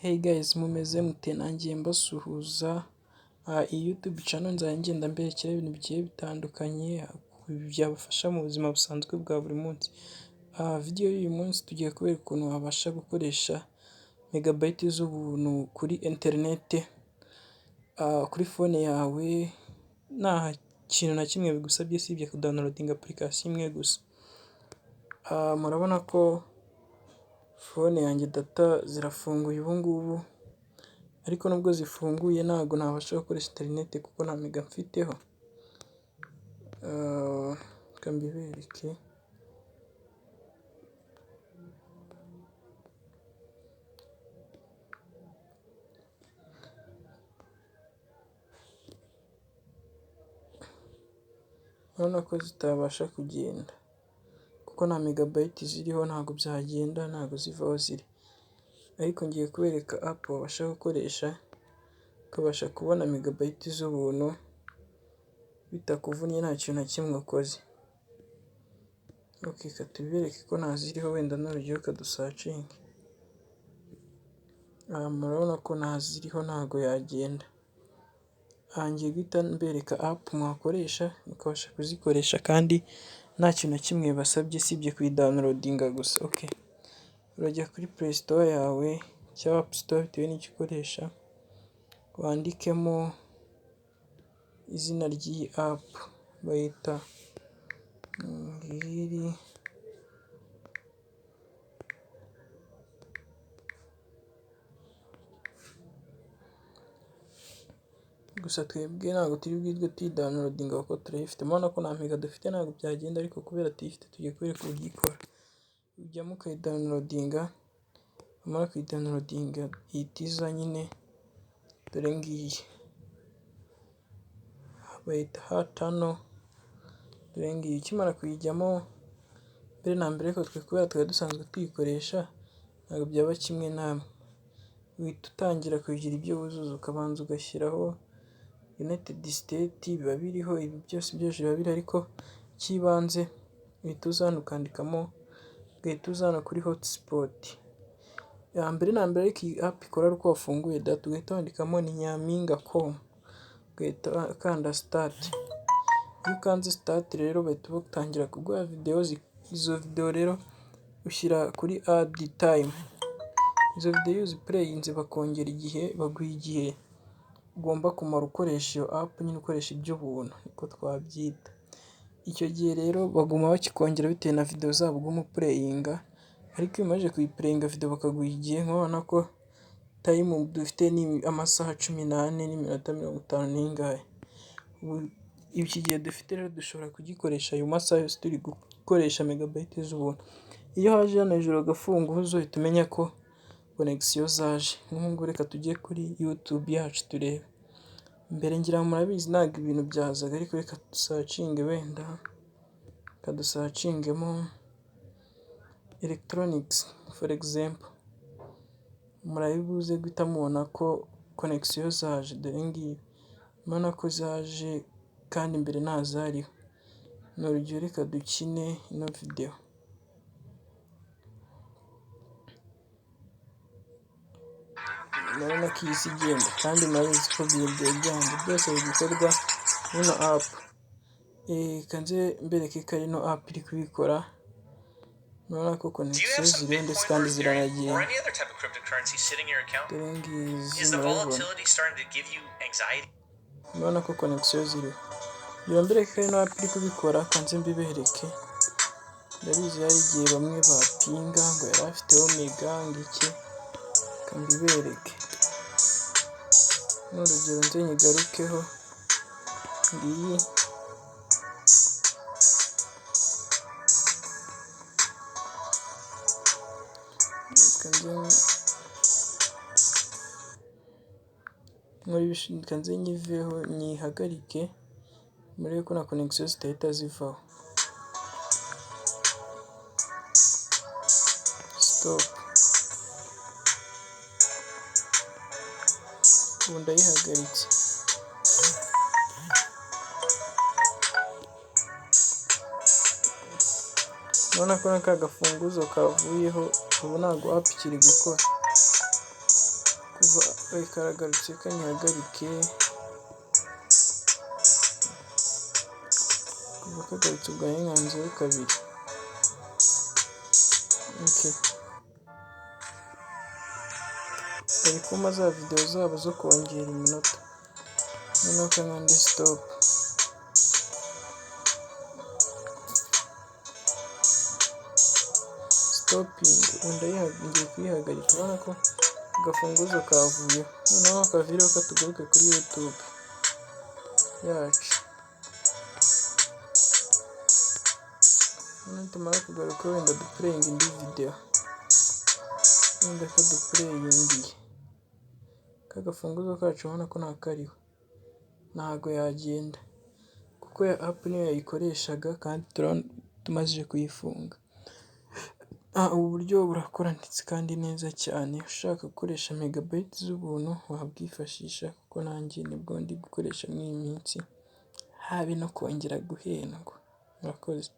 Hey guys, mumeze mute? Nanjye mbasuhuza. Iyi YouTube channel nzajya ngenda mberekera ibintu bigiye bitandukanye byabafasha mu buzima busanzwe bwa buri munsi. Video y'uyu munsi tugiye kubereka ukuntu wabasha gukoresha megabyte z'ubuntu kuri internet, kuri phone yawe nta kintu na kimwe bigusabye usibye kudownloading application imwe gusa. Murabona ko phone yanjye data zirafunguye ubu ngubu, ariko nubwo zifunguye ntabwo nabasha gukoresha internet kuko nta mega mfiteho. Reka mbibereke. Urabona ko zitabasha kugenda kuko nta megabyte ziriho, ntabwo byagenda, ntabwo ziva aho ziri. Ariko ngiye kubereka app wabasha gukoresha ukabasha kubona megabyte z'ubuntu bitakuvunnye, nta kintu na kimwe ukoze. Reka tubibereke ko ntaziriho, wenda n'urugero kadusacinge. Murabona ko ntaziriho, ntabwo yagenda. Ngiye guhita mbereka app mwakoresha mukabasha kuzikoresha kandi nta kintu na kimwe basabye usibye kuyidownloadinga gusa. Urajya kuri Play Store yawe cyangwa App Store bitewe n'icyo ukoresha, wandikemo izina ry'iyi app, bayita ngiri. Gusa twebwe ntabwo turi bwirwe tuyidownloadinga kuko turayifite. Murabona ko nta mega dufite, ntabwo byagenda, ariko kubera tuyifite tugiye kubereka uburyo ikora. Ujyamo ukayidownloadinga, wamara kuyidownloadinga ihita iza nyine, dore ngiyi bayita hatano, dore ngiyi. Ukimara kuyijyamo, mbere na mbere ariko twe kubera twari dusanzwe tuyikoresha ntabwo byaba kimwe namwe. Uhita utangira kugira ibyo wuzuza, ukabanza ugashyiraho United State, biba biriho ibi byose biba biri, ariko icy'ibanze uhita uza hano ukandikamo, ugahita uza hano kuri hotspot. Mbere na mbere ariko iyi app ikora ari uko wafunguye data, ugahita wandikamo ni nyampinga.com, ugahita ukanda start. Iyo ukanze start rero bahita batangira kuguha video. Izo video rero ushyira kuri add time. Izo video iyo uziplayinze bakongera igihe, baguha igihe ugomba kumara ukoresha iyo app, nyine ukoresha iby'ubuntu niko twabyita. Icyo gihe rero baguma bakikongera bitewe na video zabo uguma uplayinga, ariko iyo umaze kuyiplayinga video bakaguha igihe. Nkabona ko time dufite ni amasaha 14 n'iminota 50 iki gihe dufite rero dushobora kugikoresha ayo masaha yose turi gukoresha megabyte z'ubuntu. Iyo haje hano hejuru agafunguzo uhita umenya ko connection zaje. Nk'ubu reka tujye kuri YouTube yacu turebe. Mbere ngira murabizi ntabwo ibintu byazaga, ariko reka dusacinge, wenda kadusacingemo electronics for example. Murabibuze guhita mubona ko connection zaje, dore ngiyi. Murabona ko zaje kandi mbere ntazariho. Ni urugero, reka dukine ino video. Murabona ko iyi si igenda, kandi murabizi ko video byanjye byose bikorwa n'ino app. Kanze mbereke ko ino app iri kubikora. Murabona ko connection ziriho ndetse kandi ziranagenda. Dore ngizi murabibona. Murabona ko connection ziriho. Iyo mbereke ko ino app iri kubikora, kanze mbibereke. Ndabizi hari igihe bamwe bapinga ngo yari afiteho mega ngiki, kambibereke. N'urugero nze nyigarukeho, ngiyi. Kanze nyiveho, nyihagarike, murebe ko na connection zitahita zivaho. Stop. Ubu ndayihagaritse. Urabona ko n'aka gafunguzo kavuyeho, ubu ntabwo app ikiri gukora. kuva karagarutse kanyihagarike, kuva kagarutse ubwayo nkanzeho kabiri. bari kuma za video zabo zo kongera iminota, noneho kankande stop. Stopping ngiye kuyihagarika, urabona ko agafunguzo kavuyeho, noneho akavireho katugaruke kuri YouTube yacu. Nitumara kugaruka wenda dupureyinga indi video, wenda kadupureyingiye kagafunguzo kacu, urabona ko ntakariho, ntago yagenda kuko ya app niyo yayikoreshaga kandi tumajije kuyifunga. Ubu buryo burakora ndetse kandi neza cyane. Ushaka gukoresha megabyte z'ubuntu wabwifashisha, kuko nanjye nibwo ndi gukoresha muri iyi minsi, habe no kongera guhendwa. Murakoze.